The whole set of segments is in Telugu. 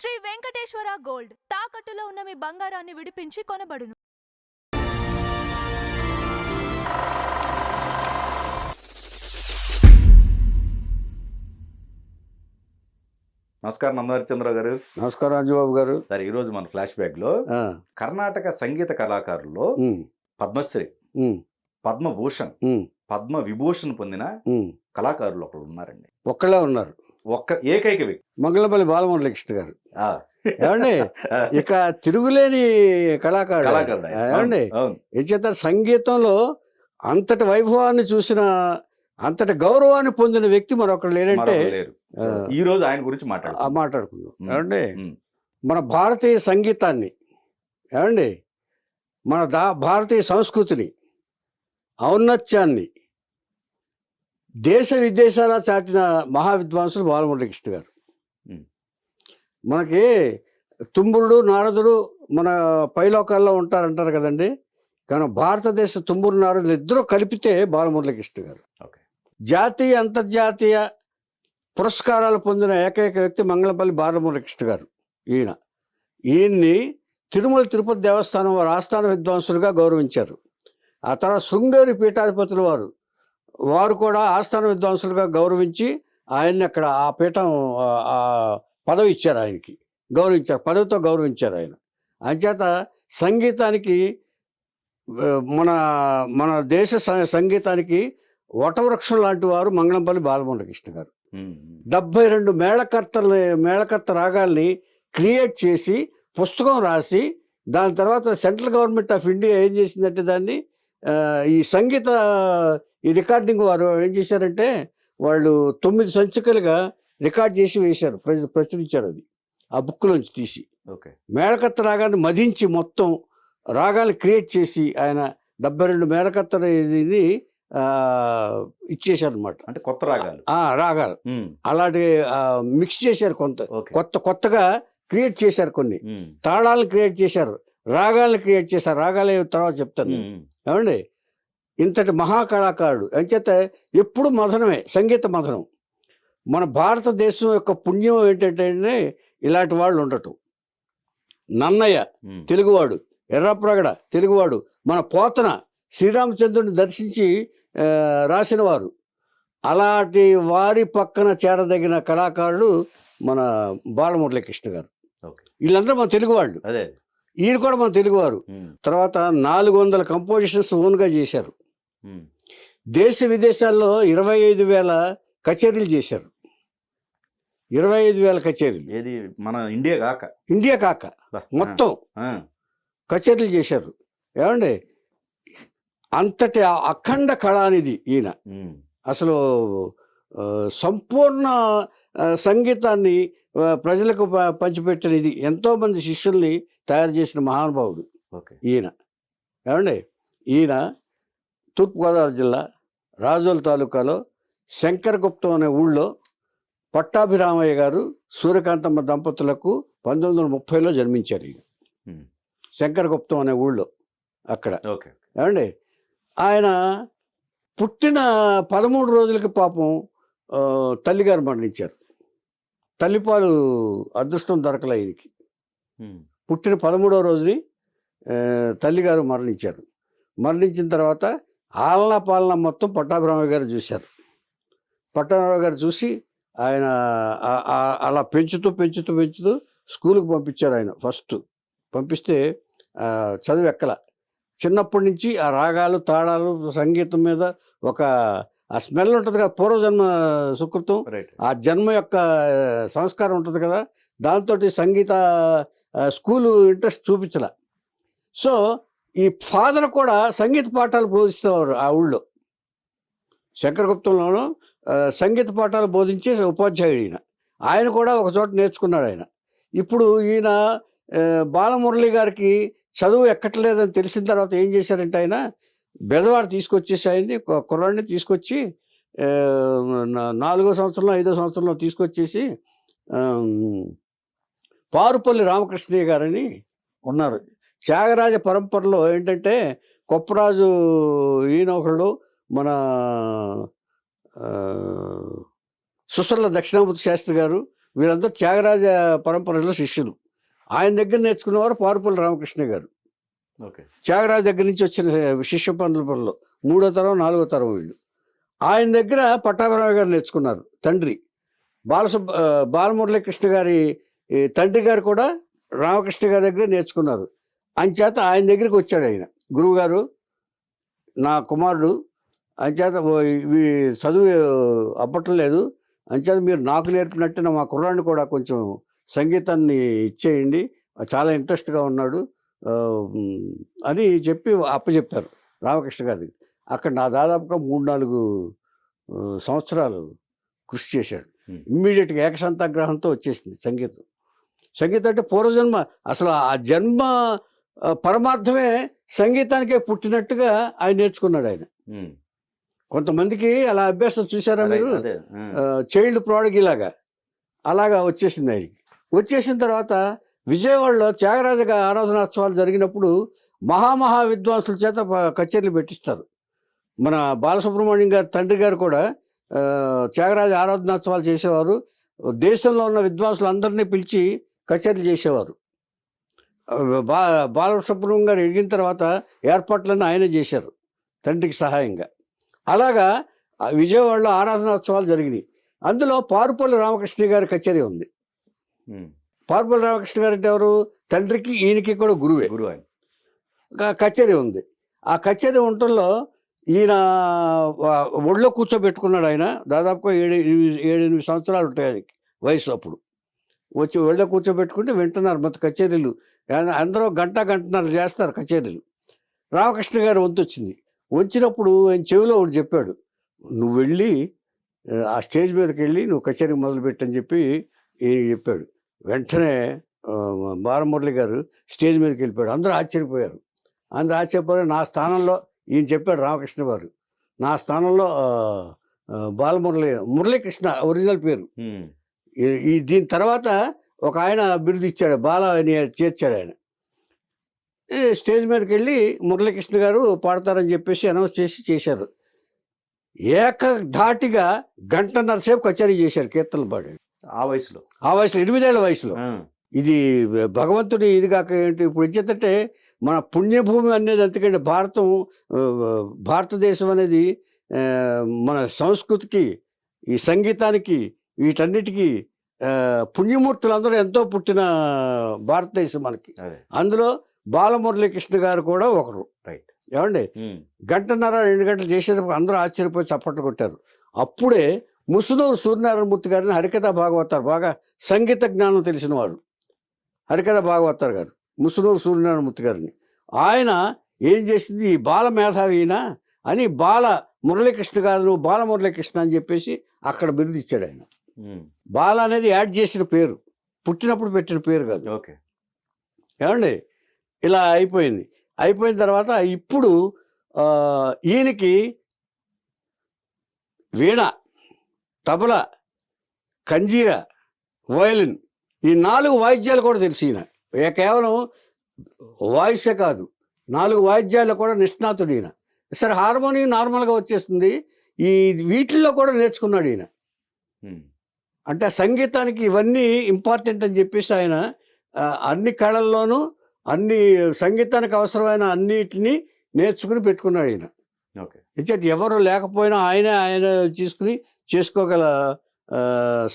శ్రీ వెంకటేశ్వర గోల్డ్ తాకట్టులో ఉన్న మీ బంగారాన్ని విడిపించి కొనబడును. నమస్కారం నందహరిచంద్ర గారు. నమస్కారం రాజబాబు గారు. సరే, ఈరోజు మన ఫ్లాష్ బ్యాక్ లో కర్ణాటక సంగీత కళాకారుల్లో పద్మశ్రీ, పద్మభూషణ్, పద్మ విభూషణ్ పొందిన కళాకారులు ఒకరు ఉన్నారండి. ఒక్కళ్ళే ఉన్నారు, ఏకైక వ్యక్తి మంగళపల్లి బాలమురళీకృష్ణ గారు. ఏమండి, ఇక తిరుగులేని కళాకారుడు. ఏమండి, చేత సంగీతంలో అంతటి వైభవాన్ని చూసిన, అంతటి గౌరవాన్ని పొందిన వ్యక్తి మరొకరు లేరంటే ఈ రోజు ఆయన గురించి మాట్లాడుకుందాం. ఏమండి, మన భారతీయ సంగీతాన్ని, ఏమండి, మన భారతీయ సంస్కృతిని, ఔన్నత్యాన్ని దేశ విదేశాల చాటిన మహావిద్వాంసులు బాలమురళీకృష్ణ గారు. మనకి తుంబురుడు, నారదుడు మన పైలోకాల్లో ఉంటారంటారు కదండి, కానీ భారతదేశ తుంబురు నారదులు ఇద్దరూ కలిపితే బాలమురళీకృష్ణ గారు. జాతీయ అంతర్జాతీయ పురస్కారాలు పొందిన ఏకైక వ్యక్తి మంగళపల్లి బాలమురళీకృష్ణ గారు. ఈయన్ని తిరుమల తిరుపతి దేవస్థానం వారు ఆస్థాన విద్వాంసులుగా గౌరవించారు. ఆ తర్వాత శృంగేరి పీఠాధిపతులు వారు కూడా ఆస్థాన విద్వాంసులుగా గౌరవించి ఆయన్ని అక్కడ ఆ పీఠం పదవి ఇచ్చారు, ఆయనకి గౌరవించారు, పదవితో గౌరవించారు ఆయన. అంచేత సంగీతానికి, మన దేశ సంగీతానికి వటవృక్షం లాంటి వారు మంగళంపల్లి బాలమురళీకృష్ణ గారు. 72 మేళకర్త రాగాల్ని క్రియేట్ చేసి పుస్తకం రాసి, దాని తర్వాత సెంట్రల్ గవర్నమెంట్ ఆఫ్ ఇండియా ఏం చేసిందంటే దాన్ని ఈ సంగీత రికార్డింగ్ వారు ఏం చేశారంటే వాళ్ళు 9 సంచికలుగా రికార్డ్ చేసి వేశారు, ప్రచురించారు. అది ఆ బుక్లోంచి తీసి మేళకర్త రాగాన్ని మదించి మొత్తం రాగాలు క్రియేట్ చేసి ఆయన 72 మేళకర్త ఇది ఇచ్చేశారు అనమాట. అంటే కొత్త రాగాలు అలాంటి మిక్స్ చేశారు, కొత్తగా క్రియేట్ చేశారు, కొన్ని తాళాలను క్రియేట్ చేశారు, రాగాలను క్రియేట్ చేశారు. రాగాలు తర్వాత చెప్తాను. ఏమండి, ఇంతటి మహాకళాకారుడు. అంచేత ఎప్పుడు మధనమే, సంగీత మధనం. మన భారతదేశం యొక్క పుణ్యం ఏంటంటే ఇలాంటి వాళ్ళు ఉండటం. నన్నయ్య తెలుగువాడు, ఎర్రప్రగడ తెలుగువాడు, మన పోతన శ్రీరామచంద్రుడిని దర్శించి రాసినవారు. అలాంటి వారి పక్కన చేరదగిన కళాకారుడు మన బాలమురళీకృష్ణ గారు. వీళ్ళందరూ మన తెలుగువాళ్ళు, ఈయన కూడా మన తెలుగువారు. తర్వాత 400 కంపోజిషన్స్ ఓన్గా చేశారు. దేశ విదేశాల్లో 25,000 కచేరీలు చేశారు. 25,000 కచేరీలు. ఏది మన ఇండియా కాక మొత్తం కచేరీలు చేశారు. ఏమండి, అంతటి అఖండ కళానిధి ఈయన. అసలు సంపూర్ణ సంగీతాన్ని ప్రజలకు పంచిపెట్టిన ఇది, ఎంతోమంది శిష్యుల్ని తయారు చేసిన మహానుభావుడు ఈయన. ఏమండి, ఈయన తూర్పుగోదావరి జిల్లా రాజోల్ తాలూకాలో శంకరగుప్తం అనే ఊళ్ళో పట్టాభిరామయ్య గారు సూర్యకాంతమ్మ దంపతులకు 1930లో జన్మించారు. ఈయన శంకరగుప్తం అనే ఊళ్ళో అక్కడ. ఏమండి, ఆయన పుట్టిన 13 రోజులకి పాపం తల్లిగారు మరణించారు. తల్లిపాలు అదృష్టం దొరకలే ఆయనకి. పుట్టిన 13వ రోజుని తల్లిగారు మరణించారు. మరణించిన తర్వాత ఆలనా పాలన మొత్తం పట్టాభిరామయ్య గారు చూశారు. పట్టాభిరామయ్య గారు చూసి ఆయన అలా పెంచుతూ స్కూల్కి పంపించారు. ఆయన ఫస్ట్ పంపిస్తే చదువు ఎక్కల. చిన్నప్పటి నుంచి ఆ రాగాలు, తాళాలు, సంగీతం మీద ఆ స్మెల్ ఉంటుంది కదా, పూర్వజన్మ సుకృతం, ఆ జన్మ యొక్క సంస్కారం ఉంటుంది కదా, దాంతో సంగీత స్కూలు ఇంట్రెస్ట్ చూపించలే. సో ఈ ఫాదర్ కూడా సంగీత పాఠాలు బోధిస్తేవారు ఆ ఊళ్ళో. శంకరగుప్తంలోనూ సంగీత పాఠాలు బోధించే ఉపాధ్యాయుడు ఆయన కూడా ఒక చోట నేర్చుకున్నాడు ఆయన. ఇప్పుడు ఈయన బాలమురళి గారికి చదువు ఎక్కట్లేదని తెలిసిన తర్వాత ఏం చేశారంటే ఆయన బెదవాడ తీసుకొచ్చేసి ఆయన్ని, కుర్రాడిని తీసుకొచ్చి 4వ సంవత్సరంలో 5వ సంవత్సరంలో తీసుకొచ్చేసి పారుపల్లి రామకృష్ణయ్య గారని ఉన్నారు. త్యాగరాజ పరంపరలో ఏంటంటే కొప్పరాజు ఈయన ఒకళ్ళు, మన సుసర్ల దక్షిణామూర్తి శాస్త్రి గారు, వీళ్ళందరూ త్యాగరాజ పరంపరలో శిష్యులు. ఆయన దగ్గర నేర్చుకున్నవారు పారుపల్లి రామకృష్ణ గారు. ఓకే. త్యాగరాజు దగ్గర నుంచి వచ్చిన శిష్య పరంపరలో 3వ తరం 4వ తరం వీళ్ళు. ఆయన దగ్గర పట్టాభిరామ గారు నేర్చుకున్నారు. తండ్రి బాలమురళీకృష్ణ గారి తండ్రి గారు కూడా రామకృష్ణ గారి దగ్గర నేర్చుకున్నారు. అంచేత ఆయన దగ్గరికి వచ్చాడు ఆయన, గురువు గారు నా కుమారుడు, అంచేత ఇవి చదువు అప్పట్లేదు, అంచేత మీరు నాకు నేర్పినట్టు మా కుర్రాడిని కూడా కొంచెం సంగీతాన్ని ఇచ్చేయండి, చాలా ఇంట్రెస్ట్గా ఉన్నాడు అని చెప్పి అప్పచెప్పారు రామకృష్ణ గారి. అక్కడ నా దాదాపుగా 3-4 సంవత్సరాలు కృషి చేశాడు. ఇమ్మీడియట్గా ఏకసంతాగ్రహంతో వచ్చేసింది సంగీతం. సంగీతం అంటే పూర్వజన్మ, అసలు ఆ జన్మ పరమార్థమే సంగీతానికే పుట్టినట్టుగా ఆయన నేర్చుకున్నాడు ఆయన. కొంతమందికి అలా అభ్యాసం చూసారా మీరు, చైల్డ్ ప్రోడగీ లాగా అలాగా వచ్చేసింది ఆయనకి. వచ్చేసిన తర్వాత విజయవాడలో త్యాగరాజ ఆరాధనోత్సవాలు జరిగినప్పుడు మహా విద్వాంసుల చేత కచేరీలు పెట్టిస్తారు. మన బాలసుబ్రహ్మణ్యం గారి తండ్రి గారు కూడా త్యాగరాజ ఆరాధనోత్సవాలు చేసేవారు. దేశంలో ఉన్న విద్వాంసులందరినీ పిలిచి కచేరీలు చేసేవారు. బాలసుబ్రహ్మణ్యం గారు ఎదిగిన తర్వాత ఏర్పాట్లన్నీ ఆయనే చేశారు తండ్రికి సహాయంగా. అలాగా విజయవాడలో ఆరాధనోత్సవాలు జరిగినాయి. అందులో పారుపల్లి రామకృష్ణ గారి కచేరీ ఉంది. పారుపల్లి రామకృష్ణ గారు అంటే ఎవరు? తండ్రికి ఈయనకి కూడా గురువే. కచేరీ ఉంది. ఆ కచేరీ ఉండటంలో ఈయన ఒళ్ళో కూర్చోబెట్టుకున్నాడు. ఆయన దాదాపుగా 7-8 సంవత్సరాలు ఉంటాయి ఆయనకి వయసు. అప్పుడు వచ్చి ఒళ్ళో కూర్చోబెట్టుకుంటే వింటున్నారు మొత్తం కచేరీలు. అందరూ గంటన్నర చేస్తారు కచేరీలు. రామకృష్ణ గారు వంతు వచ్చింది. వచ్చినప్పుడు ఆయన చెవిలో ఒకటి చెప్పాడు, నువ్వు వెళ్ళి ఆ స్టేజ్ మీదకి వెళ్ళి నువ్వు కచేరీ మొదలుపెట్టని చెప్పి ఈయన చెప్పాడు. వెంటనే బాలమురళి గారు స్టేజ్ మీదకి వెళ్ళిపోయాడు. అందరూ ఆశ్చర్యపోయారు. నా స్థానంలో ఈయన చెప్పాడు రామకృష్ణ గారు, నా స్థానంలో మురళీకృష్ణ ఒరిజినల్ పేరు. దీని తర్వాత ఒక ఆయన బిరుదు ఇచ్చాడు, బాల అని చేర్చాడు ఆయన. స్టేజ్ మీదకి వెళ్ళి మురళీకృష్ణ గారు పాడతారని చెప్పేసి అనౌన్స్ చేశారు. ఏకధాటిగా 1.5 గంటల సేపు కచేరీ చేశారు, కీర్తనలు పాడాడు. ఆ వయసులో 8 ఏళ్ల వయసులో. ఇది భగవంతుడి ఇది కాక ఏంటి, ఇప్పుడు ఇచ్చేటంటే మన పుణ్యభూమి అనేది ఎందుకంటే భారతదేశం అనేది మన సంస్కృతికి, ఈ సంగీతానికి, వీటన్నిటికీ పుణ్యమూర్తులందరూ ఎంతో పుట్టిన భారతదేశం మనకి. అందులో బాలమురళీకృష్ణ గారు కూడా ఒకరు. ఏమండి, 1.5 గంటలు 2 గంటలు చేసేటప్పుడు అందరూ ఆశ్చర్యపోయి చప్పట్లు కొట్టారు. అప్పుడే ముసునూరు సూర్యనారాయణమూర్తి గారిని హరికథా భాగవతారు, బాగా సంగీత జ్ఞానం తెలిసిన వారు హరికథా భాగవతారు గారు, ముసునూరు సూర్యనారాయణమూర్తి గారిని. ఆయన ఏం చేసింది, ఈ బాల మేధావినా అని బాల మురళీకృష్ణ గారు, నువ్వు బాలమురళీకృష్ణ అని చెప్పేసి అక్కడ బిరుదు ఇచ్చాడు ఆయన. బాల అనేది యాడ్ చేసిన పేరు, పుట్టినప్పుడు పెట్టిన పేరు కాదు. ఓకే, ఏమండి, ఇలా అయిపోయింది. అయిపోయిన తర్వాత ఇప్పుడు ఈయనకి వీణ, తబలా, కంజీర, వయలిన్ ఈ 4 వాయిద్యాలు కూడా తెలుసు ఈయన. కేవలం వాయిసే కాదు, 4 వాయిద్యాలు కూడా నిష్ణాతుడు ఈయన. సరే, హార్మోనియం నార్మల్గా వచ్చేస్తుంది, ఈ వీటిల్లో కూడా నేర్చుకున్నాడు ఈయన. అంటే సంగీతానికి ఇవన్నీ ఇంపార్టెంట్ అని చెప్పేసి ఆయన అన్ని కళల్లోనూ అన్ని సంగీతానికి అవసరమైన అన్నిటినీ నేర్చుకుని పెట్టుకున్నాడు ఈయన. ఇచ్చేది ఎవరు లేకపోయినా ఆయన చేసుకోగల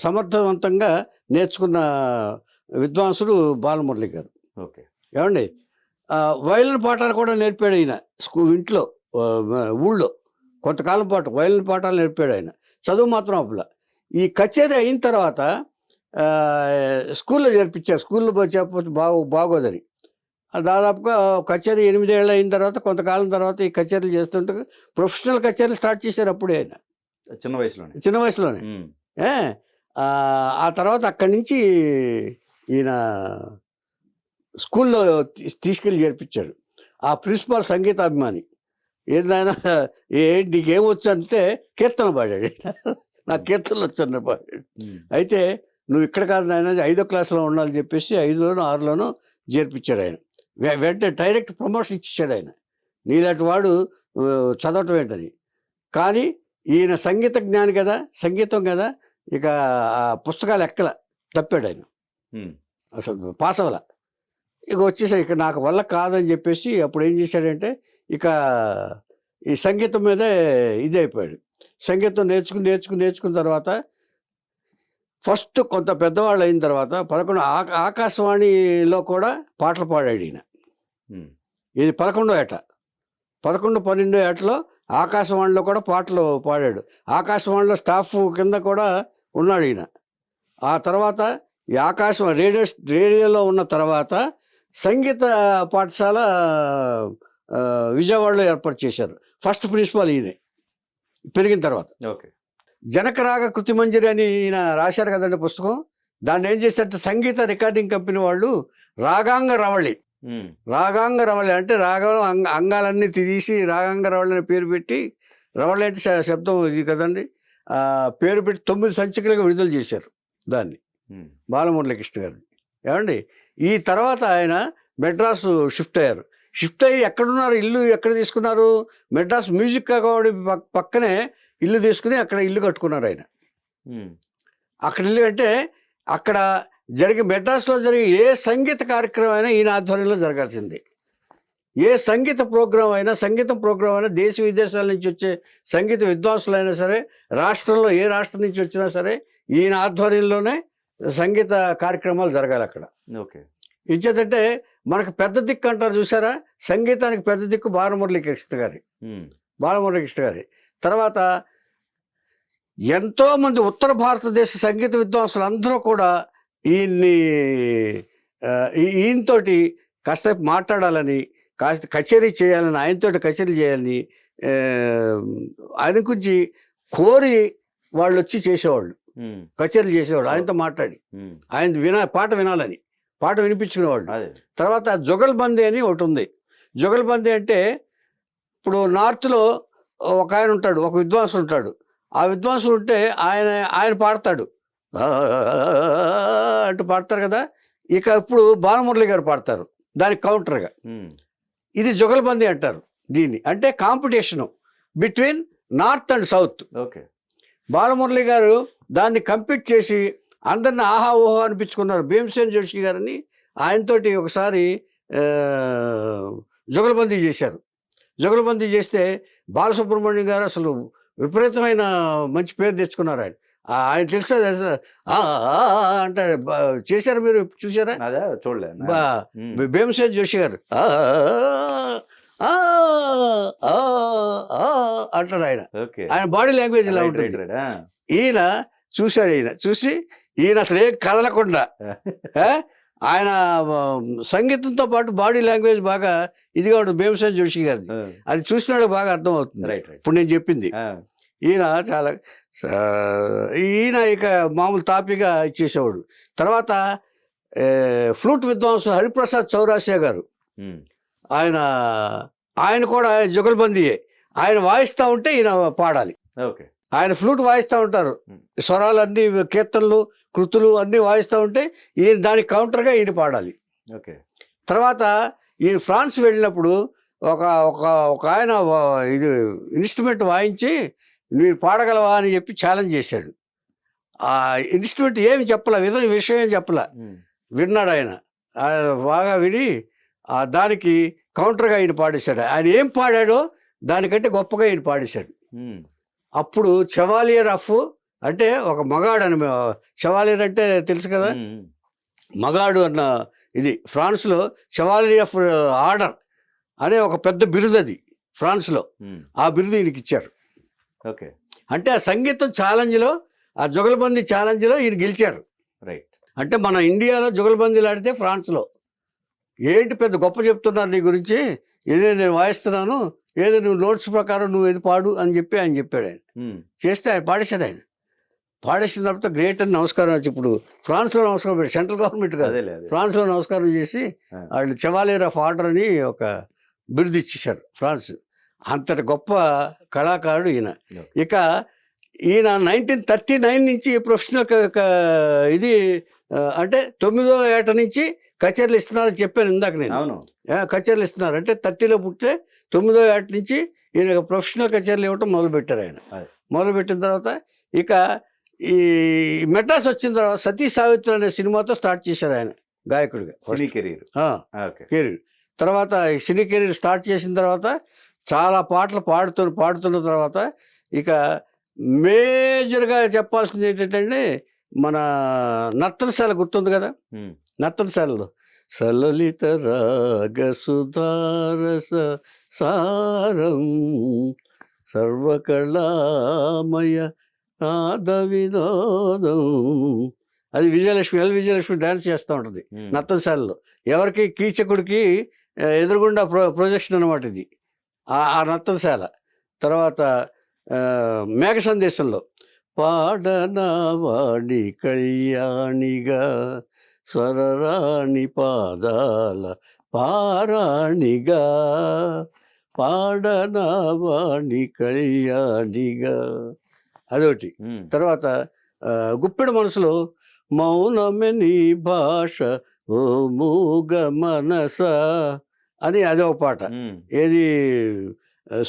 సమర్థవంతంగా నేర్చుకున్న విద్వాంసుడు బాలమురళి గారు. ఓకే, ఏమండి, వయలిన్ పాఠాలు కూడా నేర్పాడు ఈయన. ఇంట్లో ఊళ్ళో కొంతకాలం పాటు వయలిన్ పాఠాలు నేర్పాడు ఆయన. చదువు మాత్రం అప్పుల. ఈ కచేరీ అయిన తర్వాత స్కూల్లో చేర్పించారు. స్కూల్లో చెప్పకపోతే బాగోదని దాదాపుగా కచేరీ 8 ఏళ్ళు అయిన తర్వాత కొంతకాలం తర్వాత ఈ కచేరీలు చేస్తుంటే ప్రొఫెషనల్ కచేరీలు స్టార్ట్ చేశారు అప్పుడే ఆయన, చిన్న వయసులోనే. ఆ తర్వాత అక్కడి నుంచి ఈయన స్కూల్లో తీసుకెళ్ళి చేర్పించాడు. ఆ ప్రిన్సిపాల్ సంగీతాభిమాని. ఏదైనా నీకేమొచ్చు అంటే కీర్తన పాడాడు. నాకు కీర్తనలు వచ్చన్న పాడాడు. అయితే నువ్వు ఇక్కడ కాదు నాయన, 5వ క్లాస్లో ఉండాలని చెప్పేసి 5లోనో 6లోనో చేర్పించాడు ఆయన. వెంటనే డైరెక్ట్ ప్రమోషన్ ఇచ్చేసాడు ఆయన. నీలాంటి వాడు చదవటం ఏంటని. కానీ ఈయన సంగీత జ్ఞాని కదా, సంగీతం కదా, ఇక పుస్తకాలు ఎక్కల. తప్పాడు ఆయన, ఉమ్, అసలు పాస్ అవ్వాల. ఇక వచ్చేసా, ఇక నాకు వల్ల కాదని చెప్పేసి అప్పుడు ఏం చేశాడంటే ఇక ఈ సంగీతం మీదే ఇది అయిపోయాడు. సంగీతం నేర్చుకున్న తర్వాత ఫస్ట్ కొంత పెద్దవాళ్ళు అయిన తర్వాత 11 ఆకాశవాణిలో కూడా పాటలు పాడాడు ఈయన. ఉమ్, ఇది 11వ ఏట, 11, 12 ఏటలో ఆకాశవాణిలో కూడా పాటలు పాడాడు. ఆకాశవాణిలో స్టాఫ్ కింద కూడా ఉన్నాడు ఈయన. ఆ తర్వాత ఈ రేడియోలో ఉన్న తర్వాత సంగీత పాఠశాల విజయవాడలో ఏర్పాటు చేశారు. ఫస్ట్ ప్రిన్సిపాల్ ఈయనే పెరిగిన తర్వాత. ఓకే. జనకరాగ కృతిమంజరి అని ఈయన రాశారు కదండి పుస్తకం. దాన్ని ఏం చేశారంటే సంగీత రికార్డింగ్ కంపెనీ వాళ్ళు రాగాంగ రవళి అంటే రాగం అంగాలన్నీ తీసి రాగాంగ రవళి అని పేరు పెట్టి, రవళి అంటే శబ్దం ఇది కదండి, పేరు పెట్టి 9 సంచికలుగా విడుదల చేశారు దాన్ని, బాలమురళీకృష్ణ గారిని. ఏమండి, ఈ తర్వాత ఆయన మెడ్రాసు షిఫ్ట్ అయ్యారు. షిఫ్ట్ అయ్యి ఎక్కడున్నారు, ఇల్లు ఎక్కడ తీసుకున్నారు, మెడ్రాస్ మ్యూజిక్ అకాడమీ పక్కనే ఇల్లు తీసుకుని అక్కడ ఇల్లు కట్టుకున్నారు ఆయన. అక్కడ ఇల్లు అంటే అక్కడ మెడ్రాస్లో జరిగే ఏ సంగీత కార్యక్రమం అయినా ఈయన ఆధ్వర్యంలో జరగాల్సిందే. ఏ సంగీతం ప్రోగ్రాం అయినా దేశ విదేశాల నుంచి వచ్చే సంగీత విద్వాంసులైనా సరే, రాష్ట్రంలో ఏ రాష్ట్రం నుంచి వచ్చినా సరే ఈయన ఆధ్వర్యంలోనే సంగీత కార్యక్రమాలు జరగాలి అక్కడ. ఓకే. ఇచ్చేదంటే మనకు పెద్ద దిక్కు అంటారు చూసారా, సంగీతానికి పెద్ద దిక్కు బాలమురళీకృష్ణ గారి. తర్వాత ఎంతోమంది ఉత్తర భారతదేశ సంగీత విద్వాంసులు అందరూ కూడా ఈయనతోటి కాసేపు మాట్లాడాలని, కాస్త కచేరీ చేయాలని, ఆయనతోటి కచేరీ చేయాలని ఆయన గురించి కోరి వాళ్ళు వచ్చి చేసేవాళ్ళు, కచేరీలు చేసేవాళ్ళు. ఆయనతో మాట్లాడి ఆయన పాట వినాలని, పాట వినిపించుకునేవాళ్ళు. తర్వాత జుగల్బందీ అని ఒకటి ఉంది. జుగల్బందీ అంటే ఇప్పుడు నార్త్లో ఒక ఆయన ఉంటాడు, ఒక విద్వాంసుడు ఉంటాడు. ఆ విద్వాంసుడు ఉంటే ఆయన పాడతాడు, అంటూ పాడతారు కదా. ఇక ఇప్పుడు బాలమురళి గారు పాడతారు దానికి కౌంటర్గా. ఇది జుగల్బందీ అంటారు దీన్ని. అంటే competition between north and south. Okay. Balamurali గారు దాన్ని కంపీట్ చేసి అందరిని ఆహా ఓహో అనిపించుకున్నారు. భీమసేన్ జోషి గారిని ఆయనతోటి ఒకసారి జుగల్బందీ చేశారు. జుగల్బందీ చేస్తే బాలసుబ్రహ్మణ్యం గారు అసలు విపరీతమైన మంచి పేరు తెచ్చుకున్నారు. ఆయన తెలుసా అంటాడు. చేశారు, మీరు చూసారా? చూడలేదు. భీమసేన్ జోషి గారు అంటారు ఆయన. ఆయన బాడీ లాంగ్వేజ్ ఇలా ఉంటుంది. ఈయన చూసి ఈయన అసలు ఏం కదలకుండా ఆయన సంగీతంతో పాటు బాడీ లాంగ్వేజ్ బాగా ఇదిగా ఉంటుంది భీమసేన్ జోషి గారిది. అది చూసినాడు బాగా అర్థం అవుతుంది ఇప్పుడు నేను చెప్పింది. ఈయన చాలా ఇక మామూలు తాపిగా ఇచ్చేసేవాడు. తర్వాత ఫ్లూట్ విద్వాంసు హరిప్రసాద్ చౌరాసియా గారు, ఆయన కూడా జుగల్బందీయే. ఆయన వాయిస్తూ ఉంటే ఈయన పాడాలి. ఆయన ఫ్లూట్ వాయిస్తూ ఉంటారు, స్వరాలన్నీ, కీర్తనలు, కృతులు అన్నీ వాయిస్తూ ఉంటే ఈయన దానికి కౌంటర్గా ఈయన పాడాలి. తర్వాత ఈయన ఫ్రాన్స్ వెళ్ళినప్పుడు ఒక ఆయన ఇది ఇన్స్ట్రుమెంట్ వాయించి మీరు పాడగలవా అని చెప్పి ఛాలెంజ్ చేశాడు. ఆ ఇన్స్ట్రుమెంట్ ఏమి చెప్పలే, విషయం ఏం చెప్పలే. విన్నాడు ఆయన, బాగా విని దానికి కౌంటర్గా ఈయన పాడేశాడు. ఆయన ఏం పాడాడో దానికంటే గొప్పగా ఈయన పాడేశాడు. అప్పుడు చెవాలియర్ ఆఫ్ అంటే ఒక మగాడు అని, చెవాలియర్ అంటే తెలుసు కదా, మగాడు అన్న ఇది ఫ్రాన్స్లో చెవాలియర్ ఆఫ్ ఆర్డర్ అనే ఒక పెద్ద బిరుదు అది ఫ్రాన్స్లో. ఆ బిరుదు ఈయనకి ఇచ్చారు. అంటే ఆ సంగీతం ఛాలెంజ్లో, ఆ జుగల్బందీ ఛాలెంజ్లో ఈయన గెలిచారు. అంటే మన ఇండియాలో జుగల్బందీలు ఆడితే ఫ్రాన్స్లో ఏంటి పెద్ద గొప్ప చెప్తున్నారు నీ గురించి, ఏదో నేను వాయిస్తున్నాను, ఏదో నువ్వు నోట్స్ ప్రకారం నువ్వు ఏది పాడు అని చెప్పి ఆయన చెప్పాడు. ఆయన చేస్తే ఆయన పాడేశాడు. ఆయన పాడేసిన తర్వాత గ్రేట్ అని నమస్కారం వచ్చి, ఇప్పుడు ఫ్రాన్స్లో నమస్కారం పెట్టి, సెంట్రల్ గవర్నమెంట్ కాదు, ఫ్రాన్స్లో నమస్కారం చేసి వాళ్ళు చెవాలియర్ ఆఫ్ ఆర్డర్ అని ఒక బిరుదు ఇచ్చేశారు ఫ్రాన్స్. అంతటి గొప్ప కళాకారుడు ఈయన. ఇక ఈయన 1939 నుంచి ప్రొఫెషనల్ ఇది అంటే 9వ ఏట నుంచి కచేరీలు ఇస్తున్నారని చెప్పాను ఇందాక నేను. కచేరీలు ఇస్తున్నారు అంటే 30లో పుట్టే 9వ ఏట నుంచి ఈయన ప్రొఫెషనల్ కచేరీలు ఇవ్వటం మొదలుపెట్టారు. ఆయన మొదలుపెట్టిన తర్వాత ఇక ఈ మెడ్రాస్ వచ్చిన తర్వాత సతీ సావిత్రి అనే సినిమాతో స్టార్ట్ చేశారు ఆయన గాయకుడిగా సినీ కెరీర్. ఓకే. కెరీర్. తర్వాత ఈ సినీ కెరీర్ స్టార్ట్ చేసిన తర్వాత చాలా పాటలు పాడుతున్న తర్వాత ఇక మేజర్గా చెప్పాల్సింది ఏంటంటే మన నర్తనశాల గుర్తుంది కదా, నర్తనశాలలో సలలిత రాగ సుధారస సారం సర్వకళామయ నాద వినోదం, అది విజయలక్ష్మి డాన్స్ చేస్తూ ఉంటుంది నర్తనశాలలో. ఎవరికి కీచకుడికి ఎదురుగుండా ప్రొజెక్షన్ అనమాట ఇది ఆ నర్తనశాల. తర్వాత మేఘ సందేశంలో పాడనవాడి కళ్యాణిగా స్వరరాణి పాదాల పారాణిగా పాడనవాడి కళ్యాణిగా అదొకటి. తర్వాత గుప్పెడు మనసులో మౌనమే నీ భాష ఓ మూగ మనస అని అదొక పాట. ఏది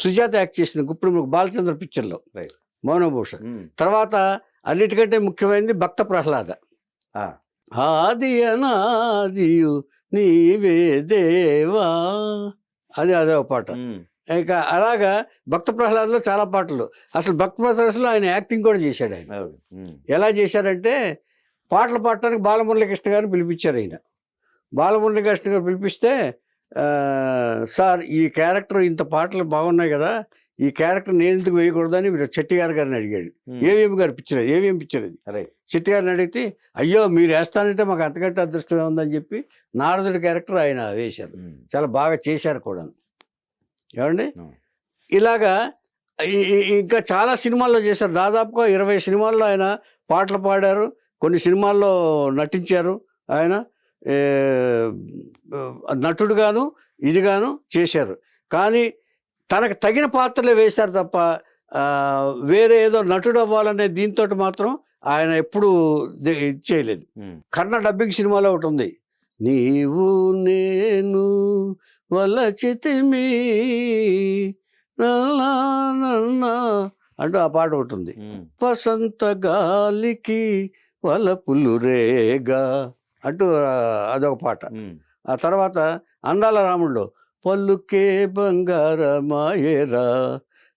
సుజాత యాక్ట్ చేసింది గుప్పెడు బాలచంద్ర పిక్చర్లో మౌనభూషణ్. తర్వాత అన్నిటికంటే ముఖ్యమైనది భక్త ప్రహ్లాద. ఆది అనాదియు నీవే దేవా అది అదొక పాట. ఇక అలాగా భక్త ప్రహ్లాద్లో చాలా పాటలు. అసలు భక్త ప్రహ్లాద్లో ఆయన యాక్టింగ్ కూడా చేశాడు. ఆయన ఎలా చేశారంటే పాటలు పాడటానికి బాలమురళీకృష్ణ గారిని పిలిపించారు. ఆయన బాలమురళీకృష్ణ గారు పిలిపిస్తే సార్ ఈ క్యారెక్టర్ ఇంత పాటలు బాగున్నాయి కదా, ఈ క్యారెక్టర్ నేను ఎందుకు వేయకూడదని మీరు చెట్టి గారిని అడిగాడు. ఏవిఎం గారు పిక్చర్, ఏవిఎం పిక్చర్ అది. చెట్టి గారిని అడిగితే అయ్యో మీరు వేస్తానంటే మాకు అంతకంటే అదృష్టమే ఉందని చెప్పి నారదుడి క్యారెక్టర్ ఆయన వేశారు. చాలా బాగా చేశారు కూడా. ఏమండి ఇలాగా ఇంకా చాలా సినిమాల్లో చేశారు. దాదాపుగా 20 సినిమాల్లో ఆయన పాటలు పాడారు. కొన్ని సినిమాల్లో నటించారు. ఆయన నటుడుగాను ఇదిగాను చేశారు. కానీ తనకు తగిన పాత్రలే వేశారు తప్ప వేరే ఏదో నటుడు అవ్వాలనే దీంతో మాత్రం ఆయన ఎప్పుడు చేయలేదు. కన్నడ డబ్బింగ్ సినిమాలో ఒకటి ఉంది, నీవు నేను వలచితిమి అంటూ ఆ పాట ఉంటుంది. వసంత గాలికి వలపులు రేగా అంటూ అదొక పాట. ఆ తర్వాత అందాల రాముడిలో పలుకే బంగారమాయేరా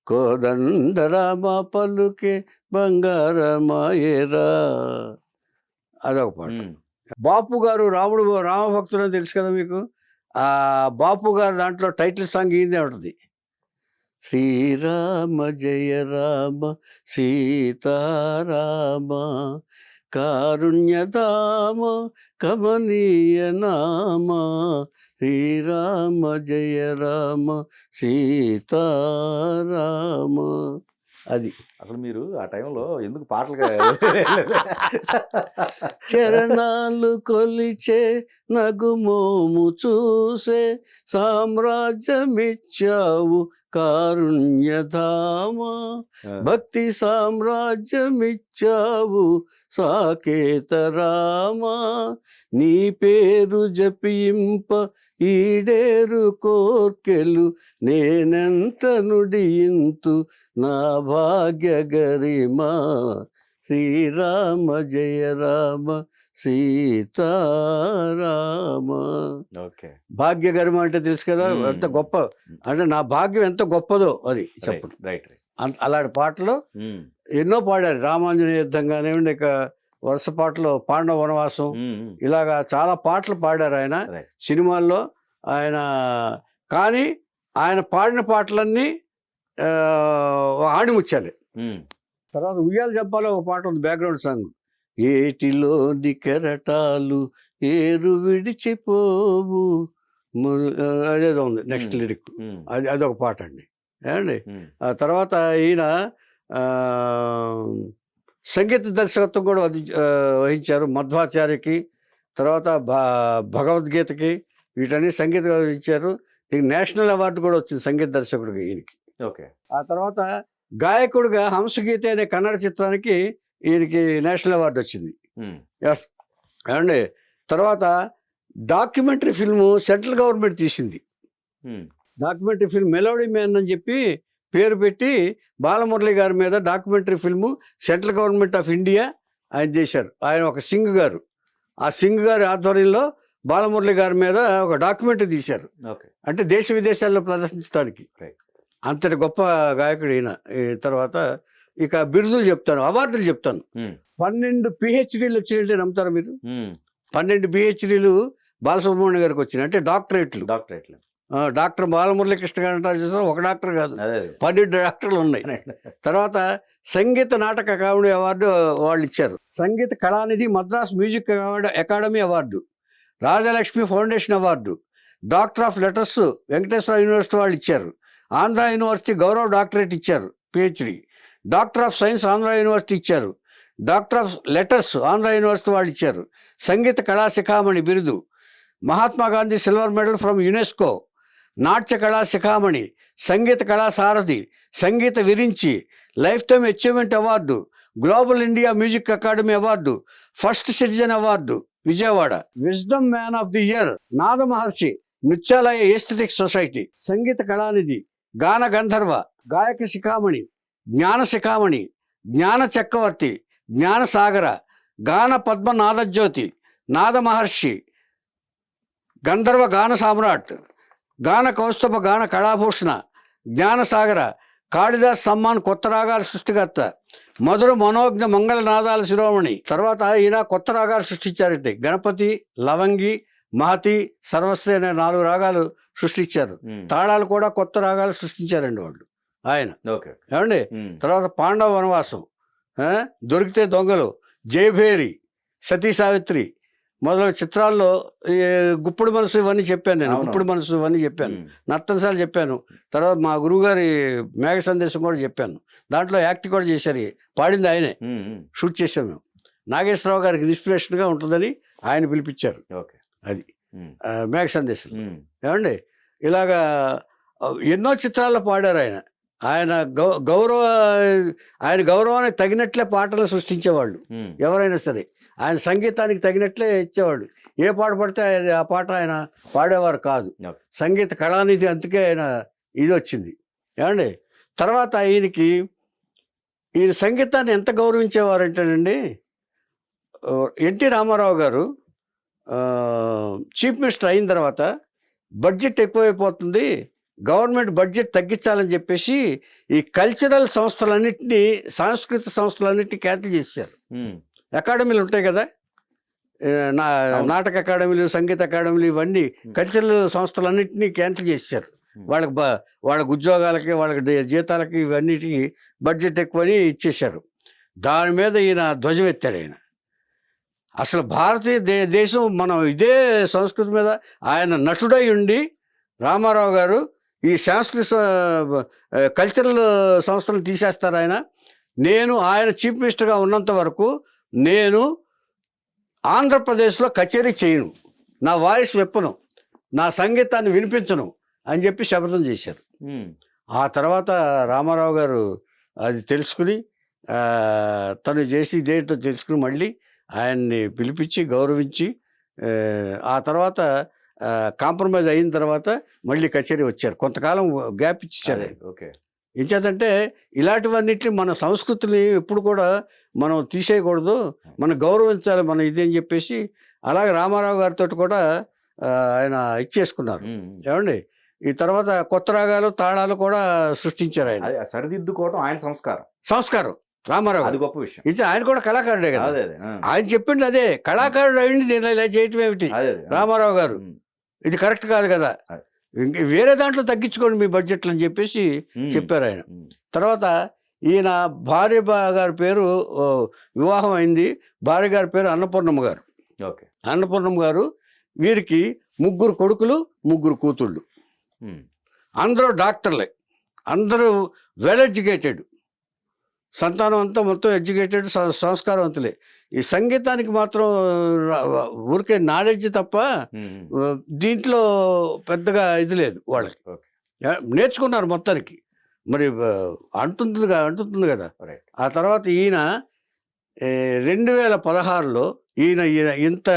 కోదండరామ పలుకే బంగారమాయేరా అదొక పాట. బాపు గారు రామభక్తుడు అని తెలుసు కదా మీకు. ఆ బాపు గారు దాంట్లో టైటిల్ సాంగ్ ఈయనదే ఉంటుంది, శ్రీరామ జయ రామ సీతారామ కారుణ్యధామ కమనీయ నామ శ్రీరామ జయ రామ సీతారామ. అది అసలు మీరు ఆ టైంలో ఎందుకు పాటలు చరణాలు కొలిచే నగుమోము చూసే సామ్రాజ్యమిచ్చావు కారుణ్యధామ భక్తి సామ్రాజ్యమిచ్చావు సాకేతరామ నీ పేరు జపింప ఈడేరు కోర్కెలు నేనెంత నుడియింతు నా భాగ్య గరిమా శ్రీరామ జయ రామ సీతారామ. భాగ్య గరిమ అంటే తెలుసు కదా, ఎంత గొప్ప అంటే నా భాగ్యం ఎంత గొప్పదో అది చెప్పడం. అలాంటి పాటలు ఎన్నో పాడారు. రామాంజనేయ యుద్ధం కానివ్వండి, ఇక వరుస పాటలు పాండవ వనవాసం, ఇలాగా చాలా పాటలు పాడారు ఆయన సినిమాల్లో ఆయన. కానీ ఆయన పాడిన పాటలన్నీ ఆణిముచ్చాలి. తర్వాత ఉయ్యాల జంపాలో ఒక పాట ఉంది, బ్యాక్గ్రౌండ్ సాంగ్, ఏటిలోని కెరటాలు ఏరు విడిచిపోవు అదేదో ఉంది నెక్స్ట్ లిరిక్, అదొక పాట అండి. ఏమండి ఆ తర్వాత ఈయన సంగీత దర్శకత్వం కూడా వహించారు మధ్వాచార్యకి, తర్వాత భగవద్గీతకి, వీటన్ని సంగీత వహించారు. నేషనల్ అవార్డు కూడా వచ్చింది సంగీత దర్శకుడికి ఈయనకి. ఆ తర్వాత గాయకుడిగా హంసగీత అనే కన్నడ చిత్రానికి ఈయనకి నేషనల్ అవార్డు వచ్చింది. ఏమండి తర్వాత డాక్యుమెంటరీ ఫిల్ము సెంట్రల్ గవర్నమెంట్ తీసింది. డాక్యుమెంటరీ ఫిల్మ్ మెలోడీ మ్యాన్ అని చెప్పి పేరు పెట్టి బాలమురళి గారి మీద documentary film central government of India ఆయన చేశారు. ఆయన ఒక సింగ్ గారు, ఆ సింగ్ గారి ఆధ్వర్యంలో బాలమురళి గారి మీద ఒక డాక్యుమెంటరీ తీశారు. అంటే దేశ విదేశాల్లో ప్రదర్శించడానికి. అంతటి గొప్ప గాయకుడు ఈయన. ఈ తర్వాత ఇక బిరుదులు చెప్తాను, అవార్డులు చెప్తాను. 12 PhDలు వచ్చినట్టే నమ్ముతారా మీరు? 12 PhDలు బాలసుబ్రహ్మణ్యం గారికి వచ్చినాయి. అంటే డాక్టరేట్లు. డాక్టర్ బాలమురళీకృష్ణ గారు అంటారు చూసారు, ఒక డాక్టర్ కాదు, 12 డాక్టర్లు ఉన్నాయి. తర్వాత సంగీత నాటక అకాడమీ అవార్డు వాళ్ళు ఇచ్చారు. Sangeetha Kalanidhi Madras music academy award, Rajalakshmi foundation award, doctor of letters Venkateswara university వాళ్ళు ఇచ్చారు. ఆంధ్ర యూనివర్సిటీ గౌరవ డాక్టరేట్ ఇచ్చారు, PhD. Doctor of science Andhra university ఇచ్చారు. Doctor of letters Andhra university వాళ్ళు ఇచ్చారు. సంగీత కళా శిఖామణి బిరుదు, Mahatma Gandhi silver medal from UNESCO, Natya Kala Shikhamani, Sangeetha Kala Sarathi, Sangeetha Virinchi, lifetime achievement award, global India music academy award, first citizen award Vijayawada, wisdom man of the year Nada Maharshi, Nrityalaya aesthetics society, సంగీత కళానిధి, గాన గంధర్వ, గాయక శిఖామణి, జ్ఞాన శిఖామణి, జ్ఞాన చక్రవర్తి, జ్ఞాన సాగర, గాన పద్మ నాదజ్యోతి, నాద మహర్షి, గంధర్వ గాన సామ్రాట్, గాన కౌస్తభ గాన కళాభూషణ, జ్ఞానసాగర, కాళిదాస్ సమ్మాన్ కొత్త రాగాల సృష్టికర్త, మధుర మనోజ్ఞ మంగళ నాదాల శిరోమణి. తర్వాత ఈయన కొత్త రాగాలు సృష్టించారంటే గణపతి, లవంగి, మహతి, సర్వశ్రీ అనే 4 రాగాలు సృష్టించారు. తాళాలు కూడా కొత్త రాగాలు సృష్టించారండి వాళ్ళు ఆయన. ఏమండి? తర్వాత పాండవ వనవాసం, దొరికితే దొంగలు, జయభేరి, సతీ సావిత్రి మొదలైన చిత్రాల్లో గుప్పుడు మనసు ఇవన్నీ చెప్పాను నేను. గుప్పుడు మనసు ఇవన్నీ చెప్పాను, నర్తనశాలు చెప్పాను. తర్వాత మా గురువుగారి మేఘ సందేశం కూడా చెప్పాను. దాంట్లో యాక్ట్ కూడా చేశారు, పాడింది ఆయనే, షూట్ చేసాం మేము. నాగేశ్వరరావు గారికి ఇన్స్పిరేషన్గా ఉంటుందని ఆయన పిలిపించారు. అది మేఘ సందేశం. ఏమండి? ఇలాగా ఎన్నో చిత్రాల్లో పాడారు ఆయన. ఆయన గౌరవానికి తగినట్లే పాటలు సృష్టించేవాళ్ళు ఎవరైనా సరే. ఆయన సంగీతానికి తగినట్లే ఇచ్చేవాడు. ఏ పాట పడితే ఆ పాట ఆయన పాడేవారు కాదు. సంగీత కళానిధి, అందుకే ఆయన ఇది వచ్చింది. ఏమండి? తర్వాత ఈయన సంగీతాన్ని ఎంత గౌరవించేవారంటేనండి, ఎన్టీ రామారావు గారు చీఫ్ మినిస్టర్ అయిన తర్వాత బడ్జెట్ ఎక్కువైపోతుంది, గవర్నమెంట్ బడ్జెట్ తగ్గించాలని చెప్పేసి ఈ కల్చరల్ సంస్థలన్నింటినీ, సాంస్కృతిక సంస్థలన్నింటినీ క్యాన్సిల్ చేశారు. అకాడమీలు ఉంటాయి కదా, నాటక అకాడమీలు, సంగీత అకాడమీలు, ఇవన్నీ కల్చరల్ సంస్థలన్నింటినీ క్యాన్సిల్ చేశారు. వాళ్ళకి ఉద్యోగాలకి, వాళ్ళకి జీతాలకి, ఇవన్నిటికి బడ్జెట్ ఎక్కువని ఇచ్చేశారు. దాని మీద ఈయన ధ్వజం ఎత్తాడు. ఆయన అసలు భారతీయ దేశం, మనం ఇదే సంస్కృతి మీద ఆయన నటుడై ఉండి రామారావు గారు ఈ సాంస్కృతిక కల్చరల్ సంస్థలను తీసేస్తారు ఆయన. ఆయన చీఫ్ మినిస్టర్గా ఉన్నంత వరకు నేను ఆంధ్రప్రదేశ్లో కచేరీ చేయను, నా వాయిస్ విప్పను, నా సంగీతాన్ని వినిపించను అని చెప్పి శపథం చేశారు. ఆ తర్వాత రామారావు గారు అది తెలుసుకుని, తను చేసి ఇదేంటో తెలుసుకుని మళ్ళీ ఆయన్ని పిలిపించి గౌరవించి, ఆ తర్వాత కాంప్రమైజ్ అయిన తర్వాత మళ్ళీ కచేరీ వచ్చారు. కొంతకాలం గ్యాప్ ఇచ్చారు. ఇంచేతంటే ఇలాంటివన్నిటిని, మన సంస్కృతిని ఎప్పుడు కూడా మనం తీసేయకూడదు, మనం గౌరవించాలి, మనం ఇది అని చెప్పేసి అలాగే రామారావు గారితో కూడా ఆయన ఇచ్చేసుకున్నారు. ఏమండి? ఈ తర్వాత కొత్త రాగాలు, తాళాలు కూడా సృష్టించారు ఆయన. సరిదిద్దుకోవడం ఆయన సంస్కారం రామారావు. అది గొప్ప విషయం. ఇది ఆయన కూడా కళాకారుడే కదా, ఆయన చెప్పింది అదే. కళాకారుడు అయింది దీనిలో ఇలా చేయటం ఏమిటి రామారావు గారు, ఇది కరెక్ట్ కాదు కదా, వేరే దాంట్లో తగ్గించుకోండి మీ బడ్జెట్లు అని చెప్పేసి చెప్పారు ఆయన. తర్వాత ఈయన భార్య గారి పేరు, వివాహం అయింది, భార్య గారి పేరు అన్నపూర్ణమ్మ గారు. అన్నపూర్ణమ్మ గారు, వీరికి 3 కొడుకులు, 3 కూతుళ్ళు. అందరూ డాక్టర్లే, అందరూ వెల్ ఎడ్యుకేటెడ్, సంతానం అంతా మొత్తం ఎడ్యుకేటెడ్, సంస్కారవంతులే. ఈ సంగీతానికి మాత్రం ఊరికే నాలెడ్జ్ తప్ప దీంట్లో పెద్దగా ఇది లేదు వాళ్ళకి. నేర్చుకున్నారు మొత్తానికి, మరి అంటుంది కదా. ఆ తర్వాత ఈయన 2016లో ఈయన ఇంత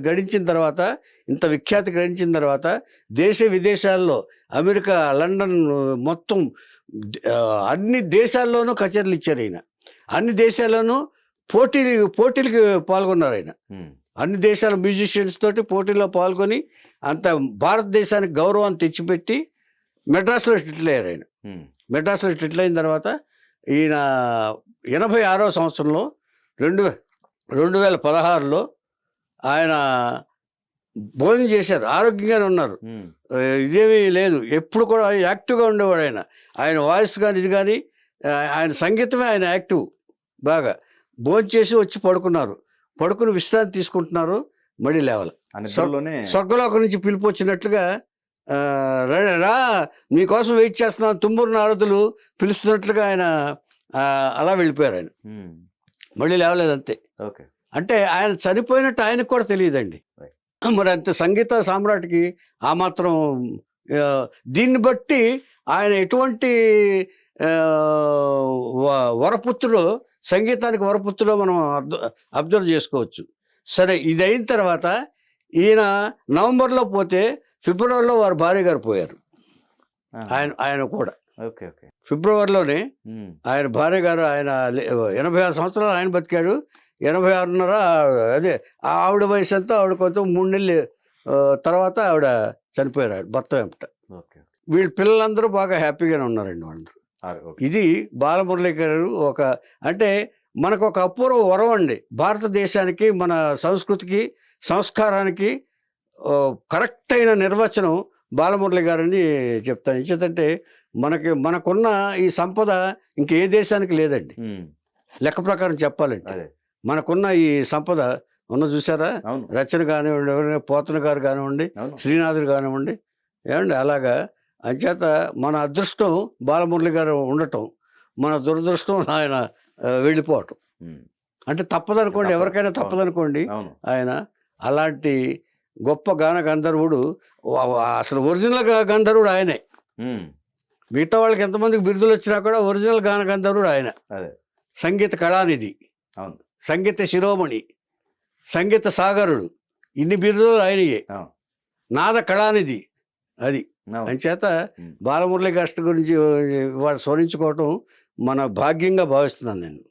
గడించిన తర్వాత, ఇంత విఖ్యాతి గడించిన తర్వాత దేశ విదేశాల్లో అమెరికా, లండన్ మొత్తం అన్ని దేశాల్లోనూ కచేరీలు ఇచ్చారు ఈయన. అన్ని దేశాల్లోనూ పోటీలకి పాల్గొన్నారు ఆయన. అన్ని దేశాల మ్యూజిషియన్స్ తోటి పోటీలో పాల్గొని అంత భారతదేశానికి గౌరవాన్ని తెచ్చిపెట్టి మెడ్రాస్లో సెటిల్ అయ్యారు ఆయన. మెడ్రాస్లో సెటిల్ అయిన తర్వాత ఈయన 86వ సంవత్సరంలో 2016లో ఆయన భోజనం చేశారు. ఆరోగ్యంగానే ఉన్నారు, ఇదేమీ లేదు. ఎప్పుడు కూడా యాక్టివ్గా ఉండేవాడు ఆయన. ఆయన వాయిస్ కానీ ఇది కానీ, ఆయన సంగీతమే ఆయన యాక్టివ్ బాగా. భోజనం చేసి వచ్చి పడుకుని విశ్రాంతి తీసుకుంటున్నారు. మళ్ళీ లేవాలి. స్వర్గలోకం నుంచి పిలుపు వచ్చినట్లుగా రా మీకోసం వెయిట్ చేస్తున్నాను, తుమ్మూరు నారదులు పిలుస్తున్నట్లుగా ఆయన అలా వెళ్ళిపోయారు. ఆయన మళ్ళీ లేవలేదు అంతే. అంటే ఆయన చనిపోయినట్టు ఆయనకు కూడా తెలియదండి. మరి అంత సంగీత సామ్రాట్కి ఆ మాత్రం. దీన్ని బట్టి ఆయన ఎటువంటి వరపుత్రుడు, సంగీతానికి వరపుత్రుడు మనం అబ్జర్వ్ చేసుకోవచ్చు. సరే, ఇది అయిన తర్వాత ఈయన నవంబర్లో పోతే ఫిబ్రవరిలో వారి భార్య గారు పోయారు. ఆయన కూడా ఫిబ్రవరిలోనే ఆయన భార్య గారు, ఆయన 86 సంవత్సరాలు ఆయన బతికాడు. 86.5 అదే ఆవిడ వయసు అంతా. ఆవిడ కొంచెం 3 నెలలు తర్వాత ఆవిడ చనిపోయారు భర్త వెంట. వీళ్ళ పిల్లలందరూ బాగా హ్యాపీగానే ఉన్నారండి వాళ్ళందరూ. ఇది బాలమురళి గారు అంటే మనకు ఒక అపూర్వ వరం అండి. భారతదేశానికి, మన సంస్కృతికి, సంస్కారానికి కరెక్ట్ అయిన నిర్వచనం బాలమురళి గారని చెప్తాను. ఎందుకంటే మనకున్న ఈ సంపద ఇంకే దేశానికి లేదండి. లెక్క ప్రకారం చెప్పాలంటే మనకున్న ఈ సంపద చూసారా, రచన కానివ్వండి, ఎవరైనా పోతన గారు కానివ్వండి, శ్రీనాథుడు కానివ్వండి, ఏమండి అలాగా. అంచేత మన అదృష్టం బాలమురళి గారు ఉండటం, మన దురదృష్టం ఆయన వెళ్ళిపోవటం. అంటే తప్పదనుకోండి, ఎవరికైనా తప్పదనుకోండి. ఆయన అలాంటి గొప్ప గాన గంధర్వుడు. అసలు ఒరిజినల్ గంధర్వుడు ఆయనే. మిగతా వాళ్ళకి ఎంతమందికి బిరుదులు వచ్చినా కూడా ఒరిజినల్ గాన గంధర్వుడు ఆయన. సంగీత కళానిధి, సంగీత శిరోమణి, సంగీత సాగరుడు, ఇన్ని బిరుదులు ఆయనయే. నాద కళానిధి అది. అంచేత బాలమురళి గారి గురించి వాళ్ళు స్మరించుకోవటం మన భాగ్యంగా భావిస్తున్నాను నేను.